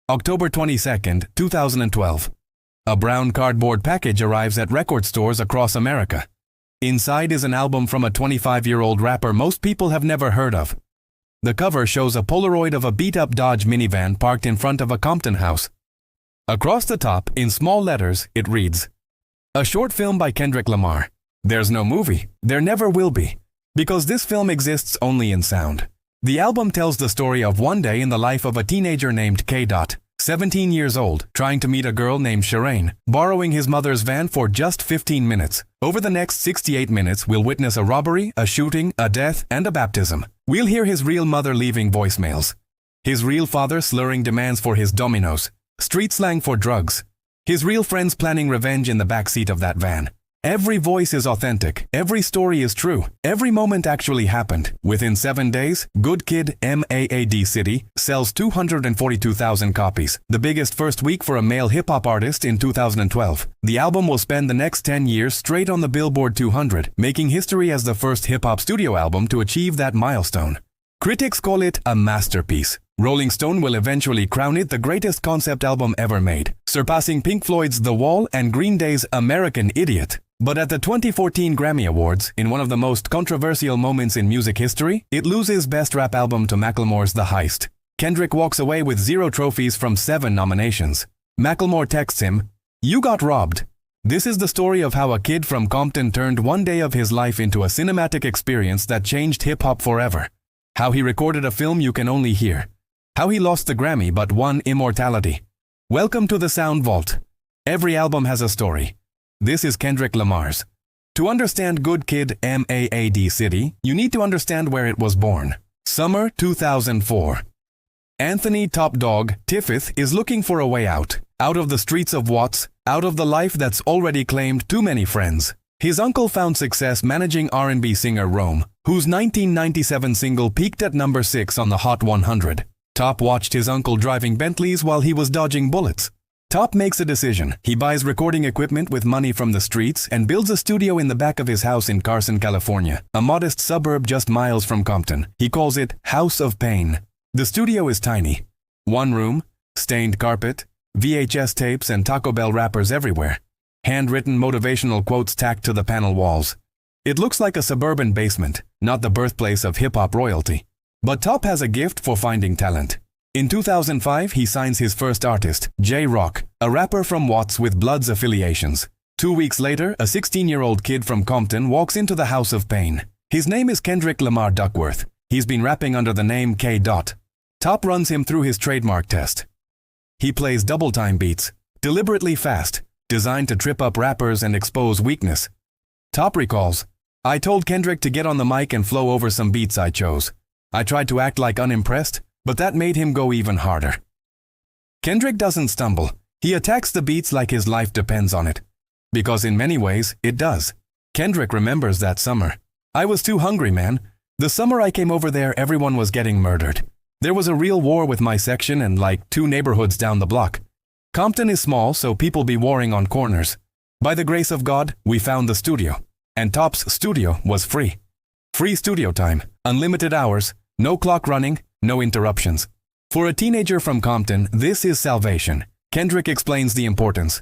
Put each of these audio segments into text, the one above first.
October 22nd, 2012. A brown cardboard package arrives at record stores across America. Inside is an album from a 25-year-old rapper most people have never heard of. The cover shows a Polaroid of a beat-up Dodge minivan parked in front of a Compton house. Across the top, in small letters, it reads, "A short film by Kendrick Lamar. There's no movie. There never will be. Because this film exists only in sound." The album tells the story of one day in the life of a teenager named K. 17 years old, trying to meet a girl named Shireen, borrowing his mother's van for just 15 minutes. Over the next 68 minutes, we'll witness a robbery, a shooting, a death, and a baptism. We'll hear his real mother leaving voicemails, his real father slurring demands for his dominoes, street slang for drugs, his real friends planning revenge in the backseat of that van. Every voice is authentic, every story is true, every moment actually happened. Within 7 days, Good Kid, M.A.A.D. City sells 242,000 copies, the biggest first week for a male hip-hop artist in 2012. The album will spend the next 10 years straight on the Billboard 200, making history as the first hip-hop studio album to achieve that milestone. Critics call it a masterpiece. Rolling Stone will eventually crown it the greatest concept album ever made, surpassing Pink Floyd's The Wall and Green Day's American Idiot. But at the 2014 Grammy Awards, in one of the most controversial moments in music history, it loses Best Rap Album to Macklemore's The Heist. Kendrick walks away with 0 trophies from 7 nominations. Macklemore texts him, "You got robbed." This is the story of how a kid from Compton turned one day of his life into a cinematic experience that changed hip-hop forever. How he recorded a film you can only hear. How he lost the Grammy but won immortality. Welcome to the Sound Vault. Every album has a story. This is Kendrick Lamar's. To understand Good Kid, M.A.A.D. City, you need to understand where it was born. Summer 2004. Anthony Top Dog Tiffith is looking for a way out of the streets of Watts, out of the life that's already claimed too many friends. His uncle found success managing R&B singer Rome, whose 1997 single peaked at number 6 on the Hot 100. Top watched his uncle driving Bentleys while he was dodging bullets. Top makes a decision. He buys recording equipment with money from the streets and builds a studio in the back of his house in Carson, California, a modest suburb just miles from Compton. He calls it House of Pain. The studio is tiny. 1 room, stained carpet, VHS tapes and Taco Bell wrappers everywhere. Handwritten motivational quotes tacked to the panel walls. It looks like a suburban basement, not the birthplace of hip-hop royalty. But Top has a gift for finding talent. In 2005, he signs his first artist, J-Rock, a rapper from Watts with Bloods affiliations. 2 weeks later, a 16-year-old kid from Compton walks into the House of Pain. His name is Kendrick Lamar Duckworth. He's been rapping under the name K. Top runs him through his trademark test. He plays double-time beats, deliberately fast, designed to trip up rappers and expose weakness. Top recalls, "I told Kendrick to get on the mic and flow over some beats I chose. I tried to act like unimpressed, but that made him go even harder." Kendrick doesn't stumble. He attacks the beats like his life depends on it. Because in many ways, it does. Kendrick remembers that summer. "I was too hungry, man. The summer I came over there, everyone was getting murdered. There was a real war with my section and like 2 neighborhoods down the block. Compton is small, so people be warring on corners. By the grace of God, we found the studio. And Top's studio was free. Free studio time, unlimited hours, no clock running, no interruptions. For a teenager from Compton, this is salvation." Kendrick explains the importance.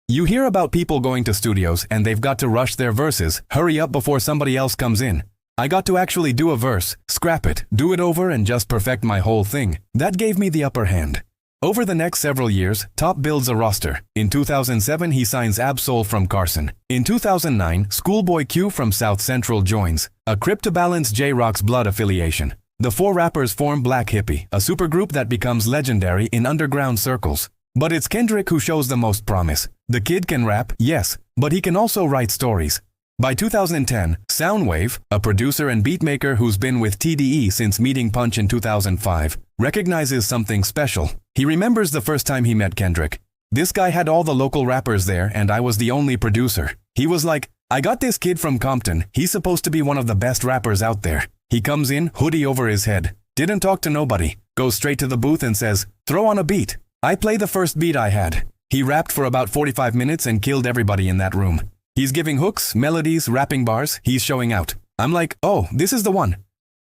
"You hear about people going to studios and they've got to rush their verses, hurry up before somebody else comes in. I got to actually do a verse, scrap it, do it over and just perfect my whole thing. That gave me the upper hand." Over the next several years, Top builds a roster. In 2007, he signs Ab-Soul from Carson. In 2009, Schoolboy Q from South Central joins, a crip to balance J-Rock's Blood affiliation. The 4 rappers form Black Hippie, a supergroup that becomes legendary in underground circles. But it's Kendrick who shows the most promise. The kid can rap, yes, but he can also write stories. By 2010, Soundwave, a producer and beatmaker who's been with TDE since meeting Punch in 2005, recognizes something special. He remembers the first time he met Kendrick. "This guy had all the local rappers there and I was the only producer. He was like, I got this kid from Compton, he's supposed to be one of the best rappers out there. He comes in, hoodie over his head, didn't talk to nobody, goes straight to the booth and says, 'Throw on a beat.' I play the first beat I had. He rapped for about 45 minutes and killed everybody in that room. He's giving hooks, melodies, rapping bars, he's showing out. I'm like, oh, this is the one."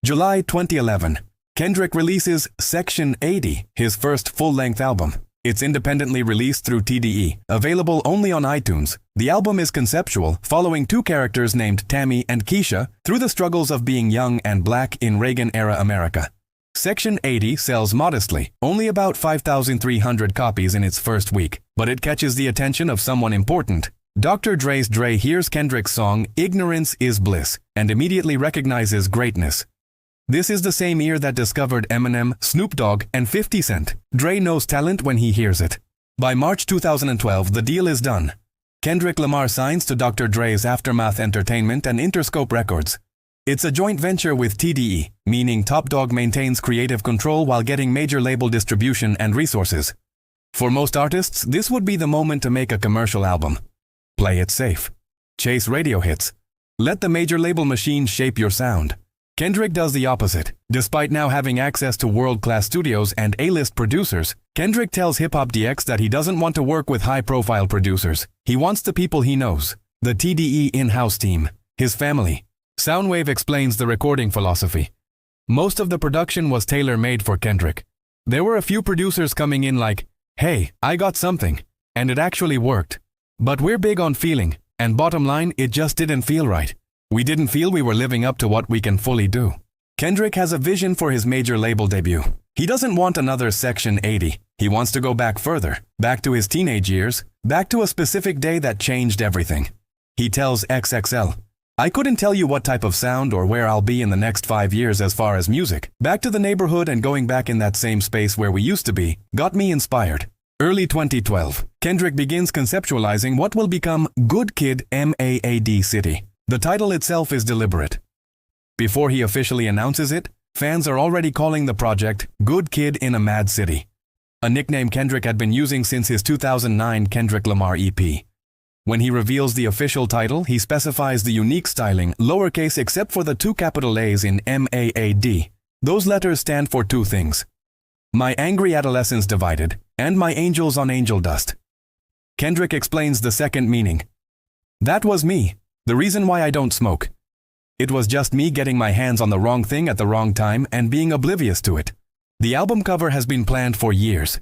July 2011. Kendrick releases Section 80, his first full-length album. It's independently released through TDE, available only on iTunes. The album is conceptual, following two characters named Tammy and Keisha through the struggles of being young and black in Reagan-era America. Section 80 sells modestly, only about 5,300 copies in its first week, but it catches the attention of someone important. Dr. Dre's Dre hears Kendrick's song Ignorance is Bliss and immediately recognizes greatness. This is the same ear that discovered Eminem, Snoop Dogg, and 50 Cent. Dre knows talent when he hears it. By March 2012, the deal is done. Kendrick Lamar signs to Dr. Dre's Aftermath Entertainment and Interscope Records. It's a joint venture with TDE, meaning Top Dawg maintains creative control while getting major label distribution and resources. For most artists, this would be the moment to make a commercial album. Play it safe. Chase radio hits. Let the major label machine shape your sound. Kendrick does the opposite. Despite now having access to world-class studios and A-list producers, Kendrick tells Hip Hop DX that he doesn't want to work with high-profile producers. He wants the people he knows, the TDE in-house team, his family. Soundwave explains the recording philosophy. Most of the production was tailor-made for Kendrick. There were a few producers coming in like, "Hey, I got something," and it actually worked. But we're big on feeling, and bottom line, it just didn't feel right. We didn't feel we were living up to what we can fully do. Kendrick has a vision for his major label debut. He doesn't want another Section 80. He wants to go back further, back to his teenage years, back to a specific day that changed everything. He tells XXL, "I couldn't tell you what type of sound or where I'll be in the next 5 years as far as music. Back to the neighborhood and going back in that same space where we used to be got me inspired." Early 2012, Kendrick begins conceptualizing what will become Good Kid M.A.A.D. City. The title itself is deliberate. Before he officially announces it, fans are already calling the project Good Kid in a Mad City, a nickname Kendrick had been using since his 2009 Kendrick Lamar EP. When he reveals the official title, he specifies the unique styling, lowercase except for the 2 capital A's in M.A.A.D. Those letters stand for 2 things: My Angry Adolescence Divided and My Angels on Angel Dust. Kendrick explains the second meaning. That was me. The reason why I don't smoke. It was just me getting my hands on the wrong thing at the wrong time and being oblivious to it. The album cover has been planned for years.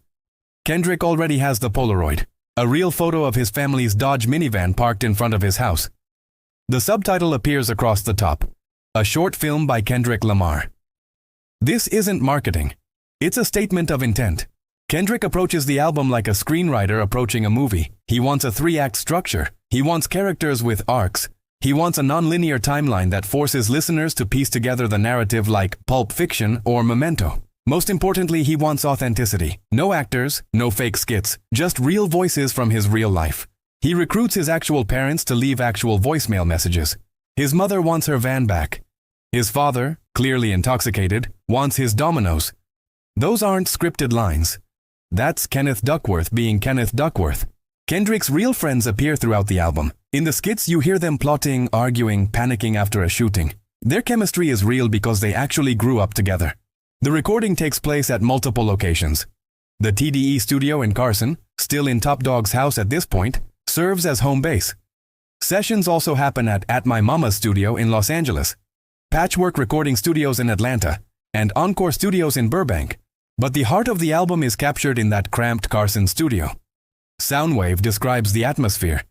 Kendrick already has the Polaroid, a real photo of his family's Dodge minivan parked in front of his house. The subtitle appears across the top, a short film by Kendrick Lamar. This isn't marketing. It's a statement of intent. Kendrick approaches the album like a screenwriter approaching a movie. He wants a 3-act structure. He wants characters with arcs. He wants a non-linear timeline that forces listeners to piece together the narrative like Pulp Fiction or Memento. Most importantly, he wants authenticity. No actors, no fake skits, just real voices from his real life. He recruits his actual parents to leave actual voicemail messages. His mother wants her van back. His father, clearly intoxicated, wants his Dominoes. Those aren't scripted lines. That's Kenneth Duckworth being Kenneth Duckworth. Kendrick's real friends appear throughout the album. In the skits, you hear them plotting, arguing, panicking after a shooting. Their chemistry is real because they actually grew up together. The recording takes place at multiple locations. The TDE studio in Carson, still in Top Dawg's house at this point, serves as home base. Sessions also happen at My Mama's studio in Los Angeles, Patchwork Recording Studios in Atlanta, and Encore Studios in Burbank. But the heart of the album is captured in that cramped Carson studio. Soundwave describes the atmosphere.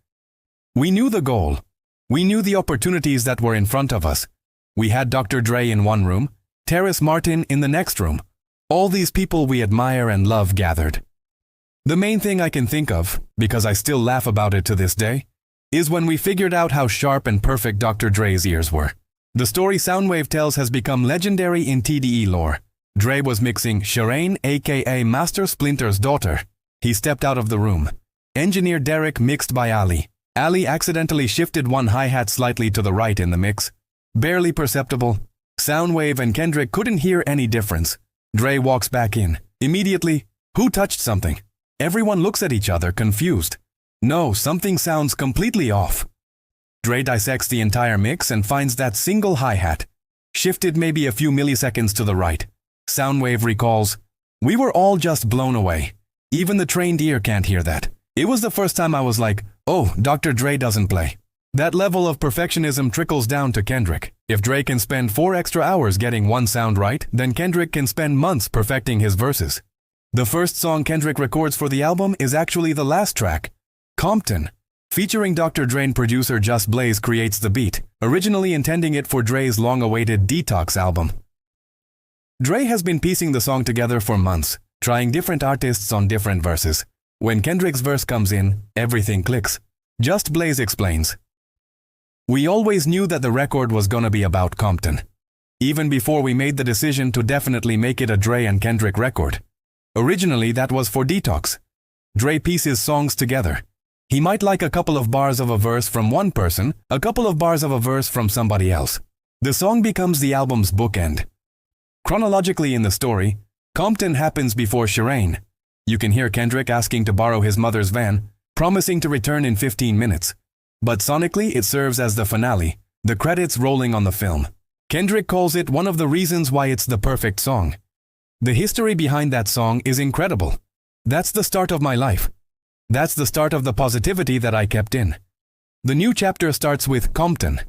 We knew the goal. We knew the opportunities that were in front of us. We had Dr. Dre in one room, Terrace Martin in the next room. All these people we admire and love gathered. The main thing I can think of, because I still laugh about it to this day, is when we figured out how sharp and perfect Dr. Dre's ears were. The story Soundwave tells has become legendary in TDE lore. Dre was mixing Shireen, aka Master Splinter's daughter. He stepped out of the room. Engineer Derek mixed by Ali. Ali accidentally shifted one hi-hat slightly to the right in the mix. Barely perceptible. Soundwave and Kendrick couldn't hear any difference. Dre walks back in. Immediately, who touched something? Everyone looks at each other, confused. No, something sounds completely off. Dre dissects the entire mix and finds that single hi-hat, shifted maybe a few milliseconds to the right. Soundwave recalls, "We were all just blown away. Even the trained ear can't hear that. It was the first time I was like, oh, Dr. Dre doesn't play." That level of perfectionism trickles down to Kendrick. If Dre can spend 4 extra hours getting one sound right, then Kendrick can spend months perfecting his verses. The first song Kendrick records for the album is actually the last track. Compton, featuring Dr. Dre and producer Just Blaze, creates the beat, originally intending it for Dre's long-awaited Detox album. Dre has been piecing the song together for months, trying different artists on different verses. When Kendrick's verse comes in, everything clicks. Just Blaze explains, "We always knew that the record was gonna be about Compton. Even before we made the decision to definitely make it a Dre and Kendrick record. Originally that was for Detox. Dre pieces songs together. He might like a couple of bars of a verse from one person, a couple of bars of a verse from somebody else. The song becomes the album's bookend. Chronologically in the story, Compton happens before Shireen. You can hear Kendrick asking to borrow his mother's van, promising to return in 15 minutes. But sonically it serves as the finale, the credits rolling on the film. Kendrick calls it one of the reasons why it's the perfect song. The history behind that song is incredible. That's the start of my life. That's the start of the positivity that I kept in. The new chapter starts with Compton.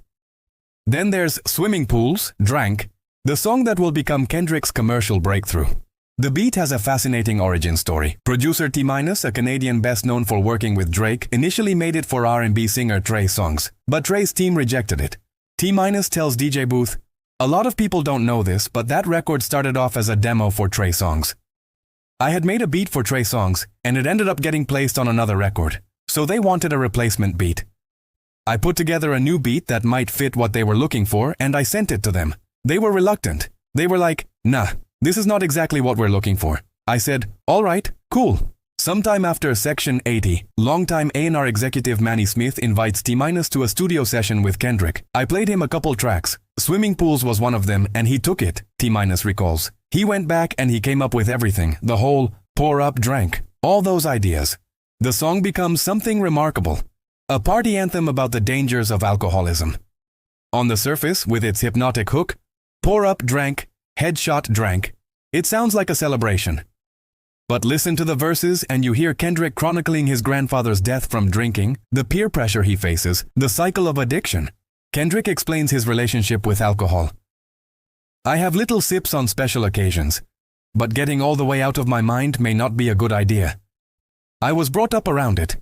Then there's Swimming Pools, Drank, the song that will become Kendrick's commercial breakthrough. The beat has a fascinating origin story. Producer M.A.A.d, a Canadian best known for working with Drake, initially made it for R&B singer Trey Songz, but Trey's team rejected it. M.A.A.d tells DJ Booth, "A lot of people don't know this, but that record started off as a demo for Trey Songz. I had made a beat for Trey Songz, and it ended up getting placed on another record, so they wanted a replacement beat. I put together a new beat that might fit what they were looking for, and I sent it to them. They were reluctant. They were like, nah, this is not exactly what we're looking for. I said, all right, cool." Sometime after Section 80, longtime A&R executive Manny Smith invites M.A.A.d to a studio session with Kendrick. I played him a couple tracks. Swimming Pools was one of them, and he took it, M.A.A.d recalls. He went back and he came up with everything, the whole pour up, drank, all those ideas. The song becomes something remarkable. A party anthem about the dangers of alcoholism. On the surface, with its hypnotic hook, pour up, drank, headshot, drank, it sounds like a celebration. But listen to the verses and you hear Kendrick chronicling his grandfather's death from drinking, the peer pressure he faces, the cycle of addiction. Kendrick explains his relationship with alcohol. "I have little sips on special occasions, but getting all the way out of my mind may not be a good idea. I was brought up around it.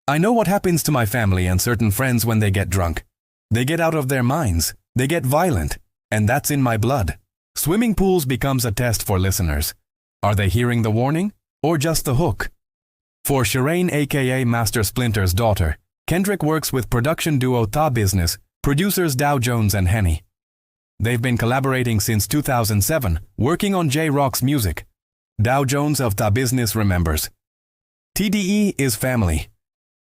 I know what happens to my family and certain friends when they get drunk. They get out of their minds, they get violent, and that's in my blood." Swimming Pools becomes a test for listeners. Are they hearing the warning, or just the hook? For Shireen aka Master Splinter's daughter, Kendrick works with production duo Ta Business, producers Dow Jones and Henny. They've been collaborating since 2007, working on J-Rock's music. Dow Jones of Ta Business remembers, "TDE is family.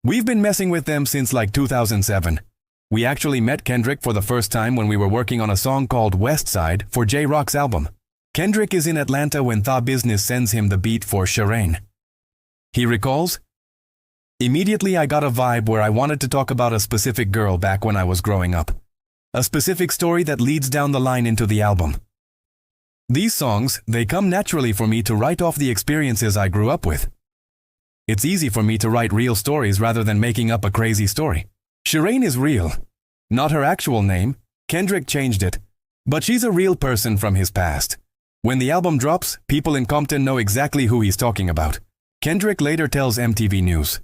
We've been messing with them since like 2007. We actually met Kendrick for the first time when we were working on a song called West Side for J-Rock's album. Kendrick is in Atlanta when Ta Business sends him the beat for Shireen." He recalls, "Immediately I got a vibe where I wanted to talk about a specific girl back when I was growing up. A specific story that leads down the line into the album. These songs, they come naturally for me to write off the experiences I grew up with. It's easy for me to write real stories rather than making up a crazy story. Shireen is real. Not her actual name, Kendrick changed it, but she's a real person from his past. When the album drops, people in Compton know exactly who he's talking about." Kendrick later tells MTV News,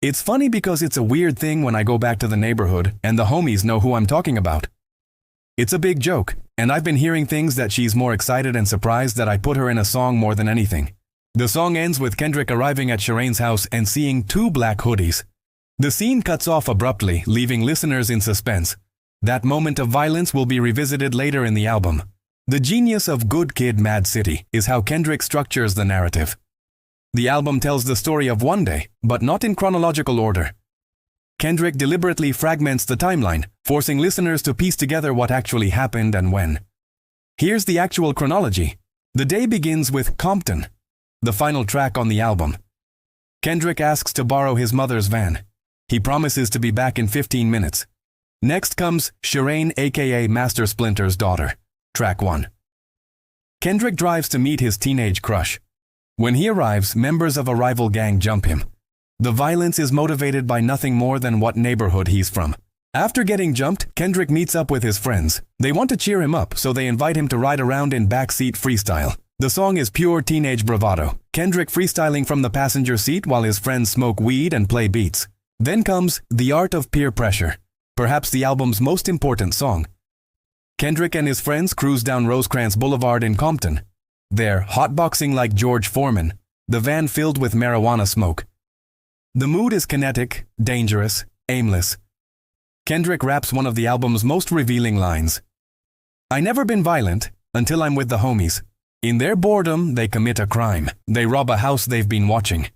"It's funny because it's a weird thing when I go back to the neighborhood and the homies know who I'm talking about. It's a big joke, and I've been hearing things that she's more excited and surprised that I put her in a song more than anything." The song ends with Kendrick arriving at Shireen's house and seeing 2 black hoodies. The scene cuts off abruptly, leaving listeners in suspense. That moment of violence will be revisited later in the album. The genius of Good Kid, Mad City is how Kendrick structures the narrative. The album tells the story of one day, but not in chronological order. Kendrick deliberately fragments the timeline, forcing listeners to piece together what actually happened and when. Here's the actual chronology. The day begins with Compton, the final track on the album. Kendrick asks to borrow his mother's van. He promises to be back in 15 minutes. Next comes Shireen aka Master Splinter's daughter, track 1. Kendrick drives to meet his teenage crush. When he arrives, members of a rival gang jump him. The violence is motivated by nothing more than what neighborhood he's from. After getting jumped, Kendrick meets up with his friends. They want to cheer him up, so they invite him to ride around in backseat freestyle. The song is pure teenage bravado. Kendrick freestyling from the passenger seat while his friends smoke weed and play beats. Then comes The Art of Peer Pressure, perhaps the album's most important song. Kendrick and his friends cruise down Rosecrans Boulevard in Compton. They're hotboxing like George Foreman, the van filled with marijuana smoke. The mood is kinetic, dangerous, aimless. Kendrick raps one of the album's most revealing lines. "I never been violent until I'm with the homies. In their boredom, they commit a crime. They rob a house they've been watching."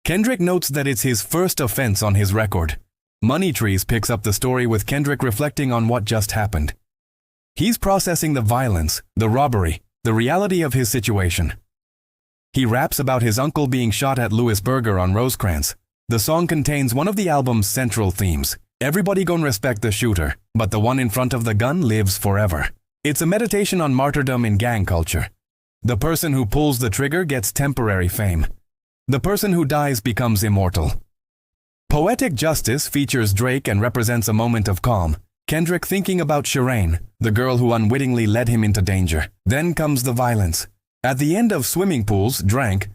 Kendrick notes that it's his first offense on his record. Money Trees picks up the story with Kendrick reflecting on what just happened. He's processing the violence, the robbery, the reality of his situation. He raps about his uncle being shot at Louis Burger on Rosecrans. The song contains one of the album's central themes. Everybody gon' respect the shooter, but the one in front of the gun lives forever. It's a meditation on martyrdom in gang culture. The person who pulls the trigger gets temporary fame. The person who dies becomes immortal. Poetic Justice features Drake and represents a moment of calm. Kendrick thinking about Shireen, the girl who unwittingly led him into danger. Then comes the violence. At the end of Swimming Pools, Drank,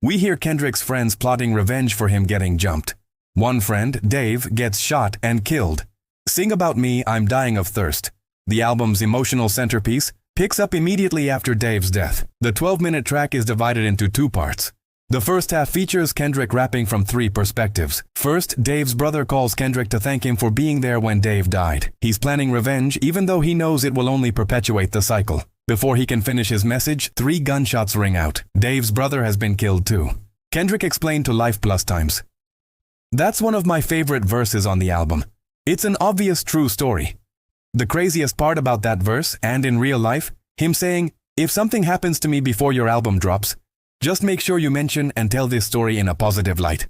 we hear Kendrick's friends plotting revenge for him getting jumped. One friend, Dave, gets shot and killed. Sing About Me, I'm Dying of Thirst, the album's emotional centerpiece, picks up immediately after Dave's death. The 12-minute track is divided into two parts. The first half features Kendrick rapping from three perspectives. First, Dave's brother calls Kendrick to thank him for being there when Dave died. He's planning revenge even though he knows it will only perpetuate the cycle. Before he can finish his message, 3 gunshots ring out. Dave's brother has been killed too. Kendrick explained to Life Plus Times, "That's one of my favorite verses on the album. It's an obvious true story. The craziest part about that verse, and in real life, him saying, if something happens to me before your album drops, just make sure you mention and tell this story in a positive light."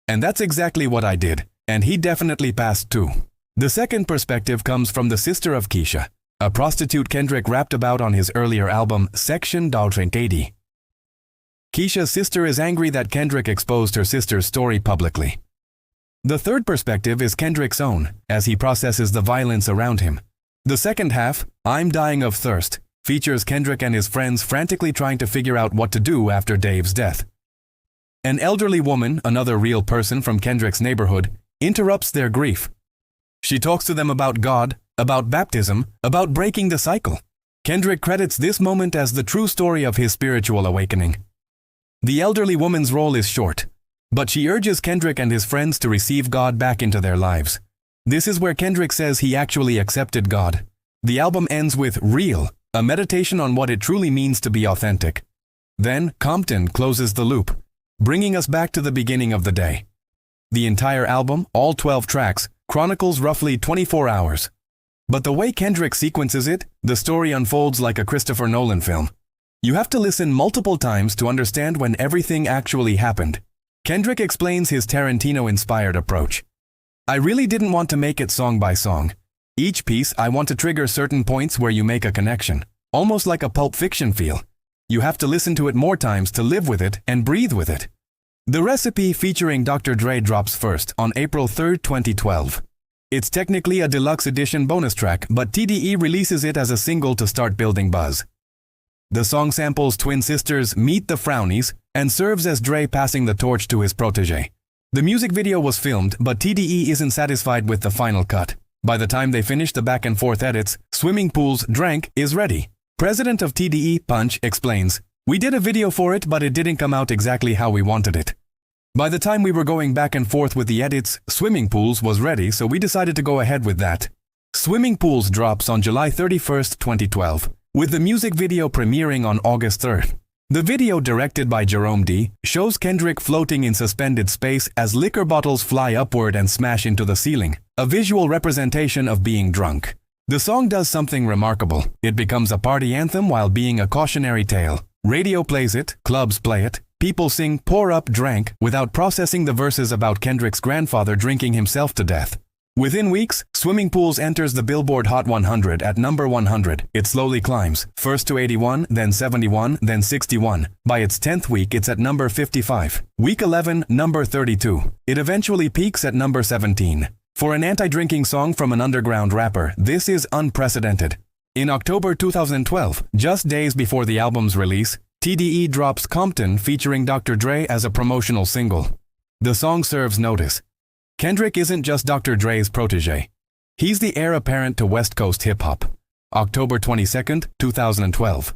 And that's exactly what I did, and he definitely passed too. The second perspective comes from the sister of Keisha, a prostitute Kendrick rapped about on his earlier album, Section m.A.A.d. Keisha's sister is angry that Kendrick exposed her sister's story publicly. The third perspective is Kendrick's own, as he processes the violence around him. The second half, I'm Dying of Thirst, features Kendrick and his friends frantically trying to figure out what to do after Dave's death. An elderly woman, another real person from Kendrick's neighborhood, interrupts their grief. She talks to them about God, about baptism, about breaking the cycle. Kendrick credits this moment as the true story of his spiritual awakening. The elderly woman's role is short, but she urges Kendrick and his friends to receive God back into their lives. This is where Kendrick says he actually accepted God. The album ends with Real, a meditation on what it truly means to be authentic. Then Compton closes the loop, bringing us back to the beginning of the day. The entire album, all 12 tracks, chronicles roughly 24 hours. But the way Kendrick sequences it, the story unfolds like a Christopher Nolan film. You have to listen multiple times to understand when everything actually happened. Kendrick explains his Tarantino-inspired approach. "I really didn't want to make it song by song. Each piece I want to trigger certain points where you make a connection, almost like a Pulp Fiction feel. You have to listen to it more times to live with it and breathe with it." The Recipe featuring Dr. Dre drops first on April 3, 2012. It's technically a deluxe edition bonus track, but TDE releases it as a single to start building buzz. The song samples twin sisters Meet the Frownies and serves as Dre passing the torch to his protege. The music video was filmed, but TDE isn't satisfied with the final cut. By the time they finish the back and forth edits, Swimming Pools Drank is ready. President of TDE, Punch, explains, "We did a video for it, but it didn't come out exactly how we wanted it. By the time we were going back and forth with the edits, Swimming Pools was ready, so we decided to go ahead with that." Swimming Pools drops on July 31, 2012, with the music video premiering on August 3rd. The video, directed by Jerome D., shows Kendrick floating in suspended space as liquor bottles fly upward and smash into the ceiling, a visual representation of being drunk. The song does something remarkable. It becomes a party anthem while being a cautionary tale. Radio plays it, clubs play it, people sing Pour Up Drank without processing the verses about Kendrick's grandfather drinking himself to death. Within weeks, Swimming Pools enters the Billboard Hot 100 at number 100. It slowly climbs, first to 81, then 71, then 61. By its 10th week, it's at number 55. Week 11, number 32. It eventually peaks at number 17. For an anti-drinking song from an underground rapper, this is unprecedented. In October 2012, just days before the album's release, TDE drops Compton featuring Dr. Dre as a promotional single. The song serves notice. Kendrick isn't just Dr. Dre's protege. He's the heir apparent to West Coast hip-hop. October 22, 2012.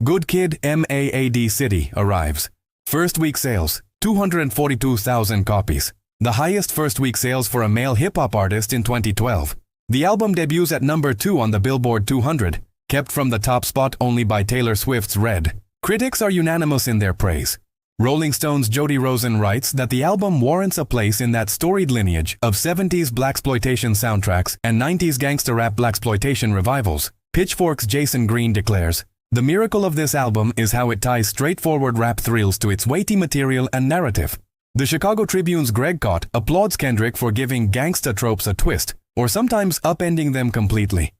Good Kid, M.A.A.D. City arrives. First week sales, 242,000 copies. The highest first-week sales for a male hip-hop artist in 2012. The album debuts at number 2 on the Billboard 200, kept from the top spot only by Taylor Swift's Red. Critics are unanimous in their praise. Rolling Stone's Jody Rosen writes that the album warrants a place in that storied lineage of 70s blaxploitation soundtracks and 90s gangsta rap blaxploitation revivals. Pitchfork's Jason Green declares, "The miracle of this album is how it ties straightforward rap thrills to its weighty material and narrative." The Chicago Tribune's Greg Kot applauds Kendrick for giving gangsta tropes a twist, or sometimes upending them completely.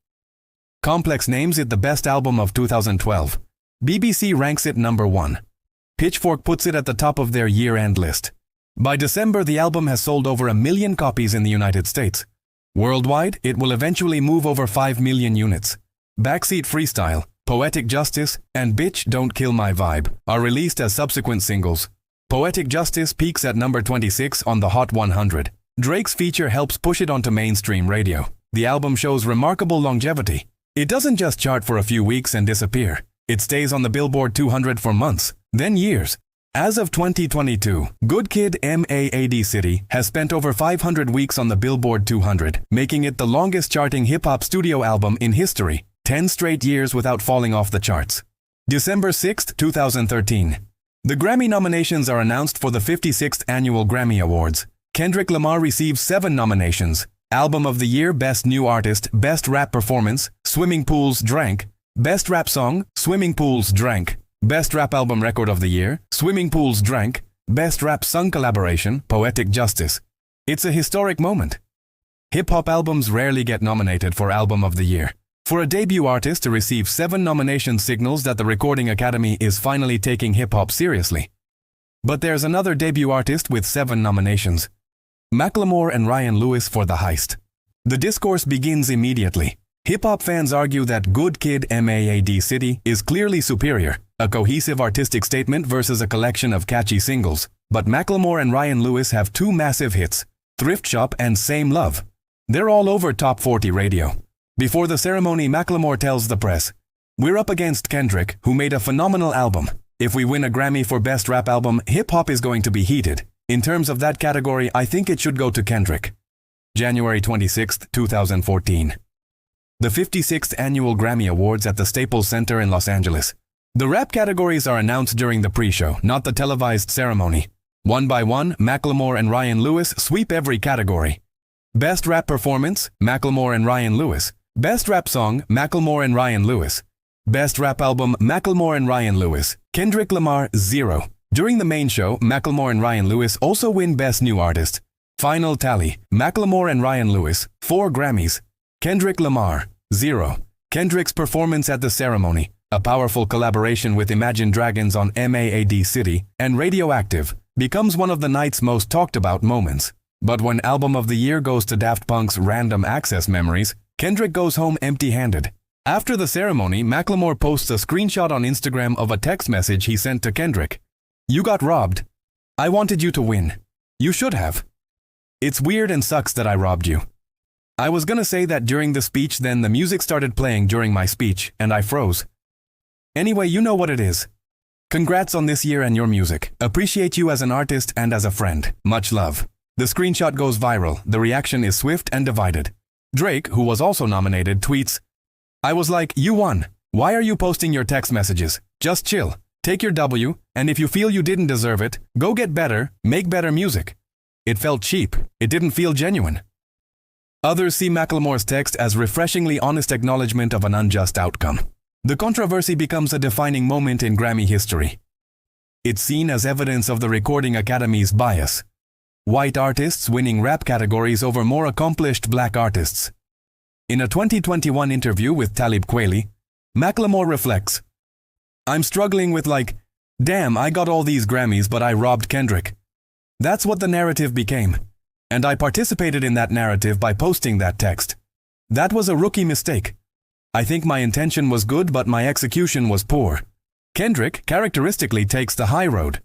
Complex names it the best album of 2012. BBC ranks it number 1. Pitchfork puts it at the top of their year-end list. By December, the album has sold over 1 million copies in the United States. Worldwide, it will eventually move over 5 million units. Backseat Freestyle, Poetic Justice, and Bitch Don't Kill My Vibe are released as subsequent singles. Poetic Justice peaks at number 26 on the Hot 100. Drake's feature helps push it onto mainstream radio. The album shows remarkable longevity. It doesn't just chart for a few weeks and disappear. It stays on the Billboard 200 for months, then years. As of 2022, Good Kid, M.A.A.d. City has spent over 500 weeks on the Billboard 200, making it the longest charting hip-hop studio album in history, 10 straight years without falling off the charts. December 6, 2013. The Grammy nominations are announced for the 56th Annual Grammy Awards. Kendrick Lamar receives 7 nominations: Album of the Year, Best New Artist, Best Rap Performance, Swimming Pools, Drank; Best Rap Song, Swimming Pools, Drank; Best Rap Album Record of the Year, Swimming Pools, Drank; Best Rap Song Collaboration, Poetic Justice. It's a historic moment. Hip-hop albums rarely get nominated for Album of the Year. For a debut artist to receive 7 nominations signals that the Recording Academy is finally taking hip-hop seriously. But there's another debut artist with 7 nominations. Macklemore and Ryan Lewis for The Heist. The discourse begins immediately. Hip-hop fans argue that Good Kid, M.A.A.d. City is clearly superior, a cohesive artistic statement versus a collection of catchy singles. But Macklemore and Ryan Lewis have 2 massive hits, Thrift Shop and Same Love. They're all over Top 40 radio. Before the ceremony, Macklemore tells the press, "We're up against Kendrick, who made a phenomenal album. If we win a Grammy for Best Rap Album, hip-hop is going to be heated. In terms of that category, I think it should go to Kendrick." January 26, 2014. The 56th Annual Grammy Awards at the Staples Center in Los Angeles. The rap categories are announced during the pre-show, not the televised ceremony. One by one, Macklemore and Ryan Lewis sweep every category. Best Rap Performance, Macklemore and Ryan Lewis. Best Rap Song, Macklemore and Ryan Lewis. Best Rap Album, Macklemore and Ryan Lewis. Kendrick Lamar, 0. During the main show, Macklemore and Ryan Lewis also win Best New Artist. Final tally, Macklemore and Ryan Lewis, 4 Grammys. Kendrick Lamar, 0. Kendrick's performance at the ceremony, a powerful collaboration with Imagine Dragons on M.A.A.d. City and Radioactive, becomes one of the night's most talked about moments. But when Album of the Year goes to Daft Punk's Random Access Memories, Kendrick goes home empty-handed. After the ceremony, Macklemore posts a screenshot on Instagram of a text message he sent to Kendrick. "You got robbed. I wanted you to win. You should have. It's weird and sucks that I robbed you. I was gonna say that during the speech, then the music started playing during my speech, and I froze. Anyway, you know what it is. Congrats on this year and your music. Appreciate you as an artist and as a friend. Much love." The screenshot goes viral. The reaction is swift and divided. Drake, who was also nominated, tweets, "I was like, you won. Why are you posting your text messages? Just chill. Take your W, and if you feel you didn't deserve it, go get better, make better music. It felt cheap. It didn't feel genuine." Others see Macklemore's text as refreshingly honest acknowledgement of an unjust outcome. The controversy becomes a defining moment in Grammy history. It's seen as evidence of the Recording Academy's bias. white artists winning rap categories over more accomplished black artists. In a 2021 interview with Talib Kweli, Macklemore reflects, "I'm struggling with damn, I got all these Grammys but I robbed Kendrick. That's what the narrative became. And I participated in that narrative by posting that text. That was a rookie mistake. I think my intention was good but my execution was poor." Kendrick characteristically takes the high road.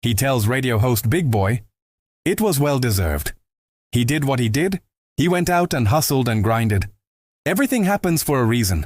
He tells radio host Big Boy, "It was well deserved. He did what he did. He went out and hustled and grinded. Everything happens for a reason.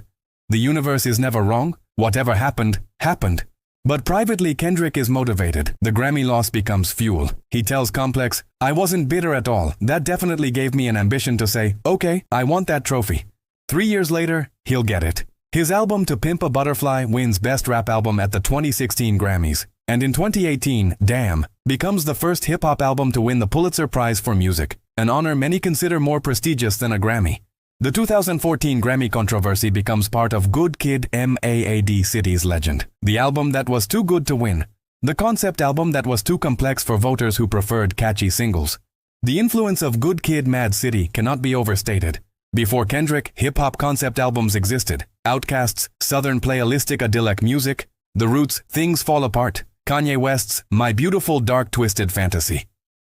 The universe is never wrong. Whatever happened, happened." But privately, Kendrick is motivated. The Grammy loss becomes fuel. He tells Complex, "I wasn't bitter at all. That definitely gave me an ambition to say, okay, I want that trophy." 3 years later, he'll get it. His album To Pimp a Butterfly wins Best Rap Album at the 2016 Grammys. And in 2018, Damn becomes the first hip-hop album to win the Pulitzer Prize for Music, an honor many consider more prestigious than a Grammy. The 2014 Grammy controversy becomes part of Good Kid M.A.A.d. City's legend. The album that was too good to win. The concept album that was too complex for voters who preferred catchy singles. The influence of Good Kid, M.A.A.d City cannot be overstated. Before Kendrick, hip-hop concept albums existed. Outkast's Southern Playalistic Idyllic Music, The Roots' Things Fall Apart, Kanye West's My Beautiful Dark Twisted Fantasy.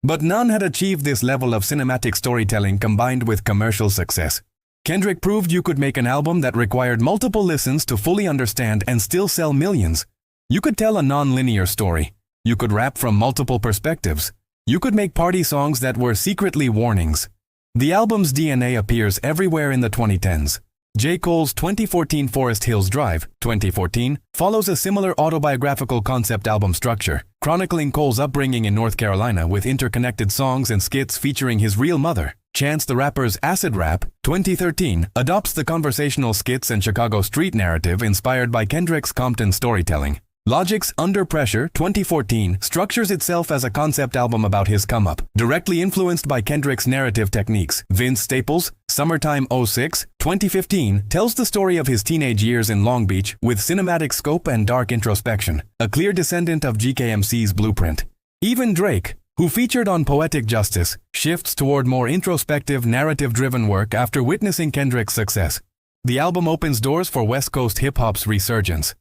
But none had achieved this level of cinematic storytelling combined with commercial success. Kendrick proved you could make an album that required multiple listens to fully understand and still sell millions. You could tell a non-linear story. You could rap from multiple perspectives. You could make party songs that were secretly warnings. The album's DNA appears everywhere in the 2010s. J. Cole's 2014 Forest Hills Drive, 2014, follows a similar autobiographical concept album structure, chronicling Cole's upbringing in North Carolina with interconnected songs and skits featuring his real mother. Chance the Rapper's Acid Rap, 2013, adopts the conversational skits and Chicago street narrative inspired by Kendrick's Compton storytelling. Logic's Under Pressure, 2014, structures itself as a concept album about his come-up, directly influenced by Kendrick's narrative techniques. Vince Staples' Summertime 06, 2015, tells the story of his teenage years in Long Beach with cinematic scope and dark introspection, a clear descendant of GKMC's Blueprint. Even Drake, who featured on Poetic Justice, shifts toward more introspective, narrative-driven work after witnessing Kendrick's success. The album opens doors for West Coast hip-hop's resurgence.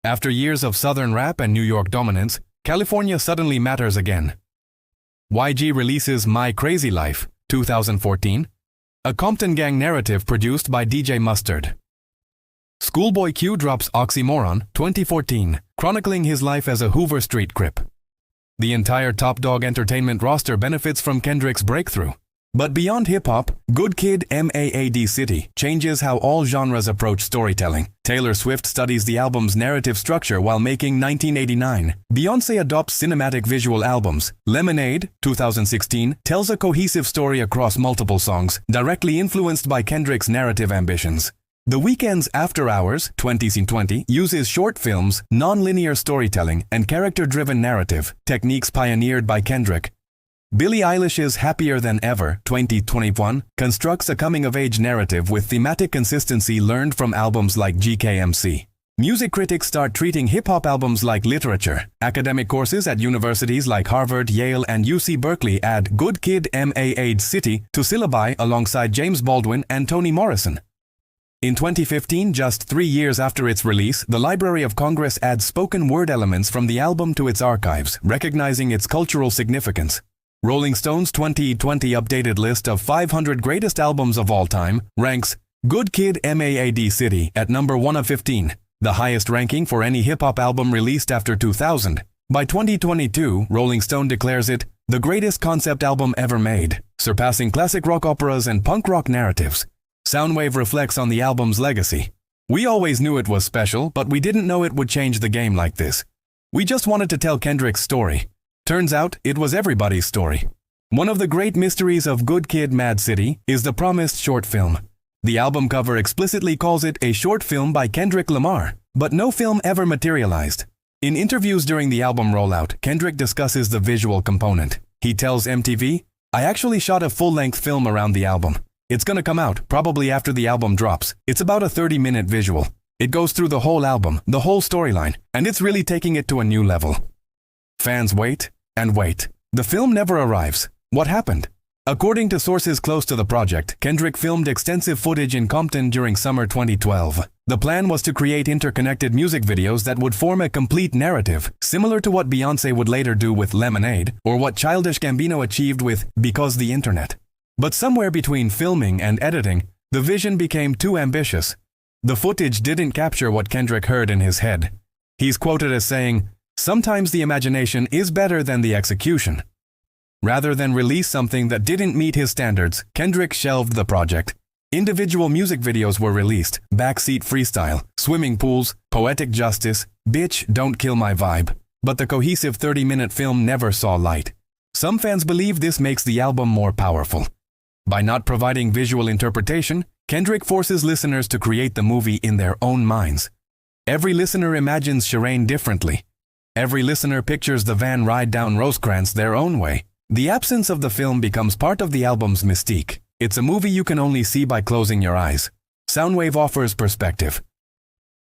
After years of Southern rap and New York dominance, California suddenly matters again. YG releases My Crazy Life, 2014, a Compton gang narrative produced by DJ Mustard. Schoolboy Q drops Oxymoron, 2014, chronicling his life as a Hoover Street Crip. The entire Top Dog Entertainment roster benefits from Kendrick's breakthrough. But beyond hip-hop, Good Kid M.A.A.d. City changes how all genres approach storytelling. Taylor Swift studies the album's narrative structure while making 1989. Beyoncé adopts cinematic visual albums. M.A.A.d, 2016, tells a cohesive story across multiple songs, directly influenced by Kendrick's narrative ambitions. The Weeknd's After Hours, 2020, uses short films, non-linear storytelling, and character-driven narrative, techniques pioneered by Kendrick. Billie Eilish's Happier Than Ever, 2021, constructs a coming-of-age narrative with thematic consistency learned from albums like GKMC. Music critics start treating hip-hop albums like literature. Academic courses at universities like Harvard, Yale, and UC Berkeley add Good Kid M.A.A.d. City to syllabi alongside James Baldwin and Toni Morrison. In 2015, just 3 years after its release, the Library of Congress adds spoken word elements from the album to its archives, recognizing its cultural significance. Rolling Stone's 2020 updated list of 500 greatest albums of all time ranks Good Kid M.A.A.d. City at number 1 of 15, the highest ranking for any hip-hop album released after 2000. By 2022, Rolling Stone declares it the greatest concept album ever made, surpassing classic rock operas and punk rock narratives. Soundwave reflects on the album's legacy. We always knew it was special, but we didn't know it would change the game like this. We just wanted to tell Kendrick's story. Turns out, it was everybody's story. One of the great mysteries of Good Kid, M.A.A.d. City is the promised short film. The album cover explicitly calls it a short film by Kendrick Lamar, but no film ever materialized. In interviews during the album rollout, Kendrick discusses the visual component. He tells MTV, "I actually shot a full-length film around the album. It's gonna come out, probably after the album drops. It's about a 30-minute visual. It goes through the whole album, the whole storyline, and it's really taking it to a new level." Fans wait and wait. The film never arrives. What happened? According to sources close to the project, Kendrick filmed extensive footage in Compton during summer 2012. The plan was to create interconnected music videos that would form a complete narrative, similar to what Beyoncé would later do with M.A.A.d, or what Childish Gambino achieved with Because the Internet. But somewhere between filming and editing, the vision became too ambitious. The footage didn't capture what Kendrick heard in his head. He's quoted as saying, "Sometimes the imagination is better than the execution." Rather than release something that didn't meet his standards, Kendrick shelved the project. Individual music videos were released: Backseat Freestyle, Swimming Pools, Poetic Justice, Bitch, Don't Kill My Vibe. But the cohesive 30-minute film never saw light. Some fans believe this makes the album more powerful. By not providing visual interpretation, Kendrick forces listeners to create the movie in their own minds. Every listener imagines Shireen differently. Every listener pictures the van ride down Rosecrans their own way. The absence of the film becomes part of the album's mystique. It's a movie you can only see by closing your eyes. Soundwave offers perspective.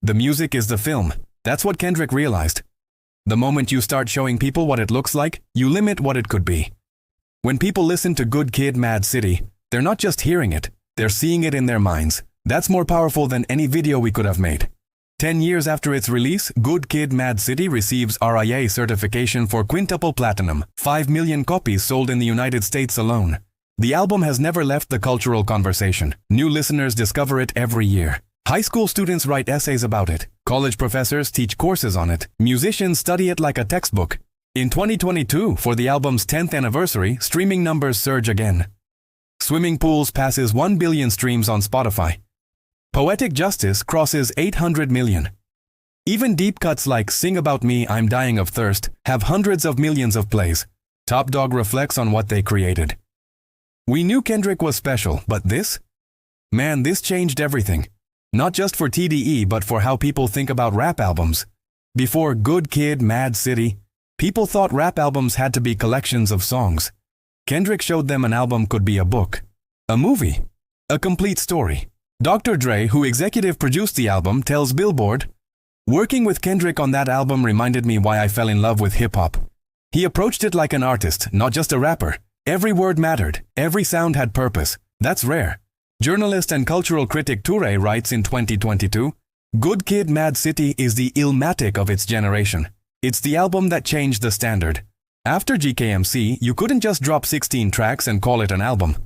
The music is the film. That's what Kendrick realized. The moment you start showing people what it looks like, you limit what it could be. When people listen to Good Kid, M.A.A.d City, they're not just hearing it, they're seeing it in their minds. That's more powerful than any video we could have made. 10 years after its release, Good Kid, M.A.A.d City receives RIA certification for quintuple platinum, 5 million copies sold in the United States alone. The album has never left the cultural conversation. New listeners discover it every year. High school students write essays about it. College professors teach courses on it. Musicians study it like a textbook. In 2022, for the album's 10th anniversary, streaming numbers surge again. Swimming Pools passes 1 billion streams on Spotify. Poetic Justice crosses 800 million. Even deep cuts like Sing About Me, I'm Dying of Thirst have hundreds of millions of plays. Top Dog reflects on what they created. We knew Kendrick was special, but this? Man, this changed everything. Not just for TDE, but for how people think about rap albums. Before Good Kid, M.A.A.d City, people thought rap albums had to be collections of songs. Kendrick showed them an album could be a book, a movie, a complete story. Dr. Dre, who executive produced the album, tells Billboard, "Working with Kendrick on that album reminded me why I fell in love with hip-hop. He approached it like an artist, not just a rapper. Every word mattered, every sound had purpose. That's rare." Journalist and cultural critic Toure writes in 2022, "Good Kid, M.A.A.d City is the Illmatic of its generation. It's the album that changed the standard. After GKMC, you couldn't just drop 16 tracks and call it an album.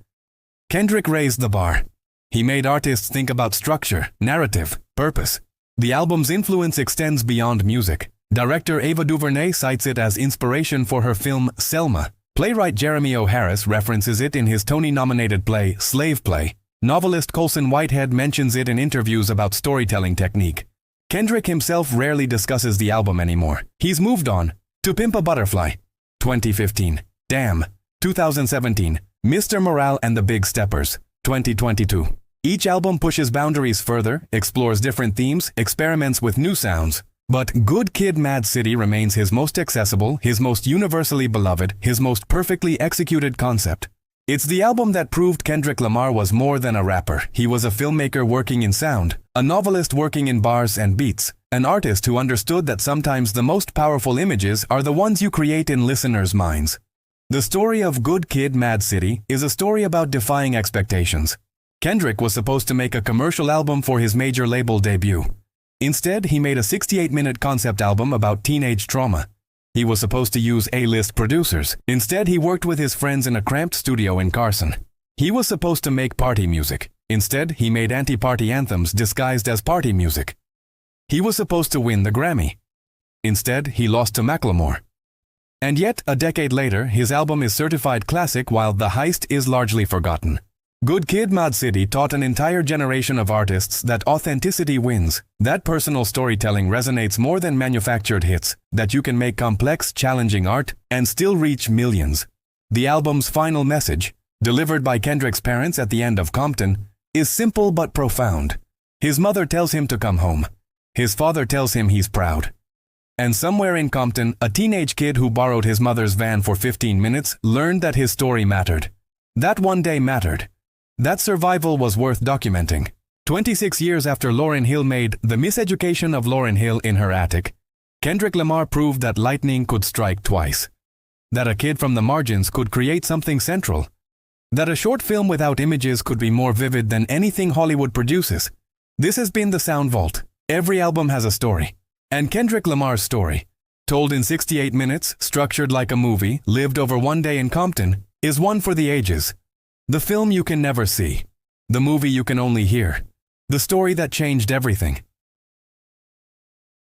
Kendrick raised the bar. He made artists think about structure, narrative, purpose. The album's influence extends beyond music. Director Ava DuVernay cites it as inspiration for her film Selma. Playwright Jeremy O. Harris references it in his Tony-nominated play Slave Play. Novelist Colson Whitehead mentions it in interviews about storytelling technique. Kendrick himself rarely discusses the album anymore. He's moved on. To Pimp a Butterfly, 2015. Damn, 2017. Mr. Morale and the Big Steppers, 2022. Each album pushes boundaries further, explores different themes, experiments with new sounds. But Good Kid, M.A.A.d City remains his most accessible, his most universally beloved, his most perfectly executed concept. It's the album that proved Kendrick Lamar was more than a rapper. He was a filmmaker working in sound, a novelist working in bars and beats, an artist who understood that sometimes the most powerful images are the ones you create in listeners' minds. The story of Good Kid, M.A.A.d City is a story about defying expectations. Kendrick was supposed to make a commercial album for his major label debut. Instead, he made a 68-minute concept album about teenage trauma. He was supposed to use A-list producers. Instead, he worked with his friends in a cramped studio in Carson. He was supposed to make party music. Instead, he made anti-party anthems disguised as party music. He was supposed to win the Grammy. Instead, he lost to Macklemore. And yet, a decade later, his album is certified classic while The Heist is largely forgotten. Good Kid, M.A.A.d City taught an entire generation of artists that authenticity wins, that personal storytelling resonates more than manufactured hits, that you can make complex, challenging art and still reach millions. The album's final message, delivered by Kendrick's parents at the end of Compton, is simple but profound. His mother tells him to come home. His father tells him he's proud. And somewhere in Compton, a teenage kid who borrowed his mother's van for 15 minutes learned that his story mattered. That one day mattered. That survival was worth documenting. 26 years after Lauryn Hill made The Miseducation of Lauryn Hill in her attic, Kendrick Lamar proved that lightning could strike twice. That a kid from the margins could create something central. That a short film without images could be more vivid than anything Hollywood produces. This has been the Sound Vault. Every album has a story. And Kendrick Lamar's story, told in 68 minutes, structured like a movie, lived over one day in Compton, is one for the ages. The film you can never see. The movie you can only hear. The story that changed everything.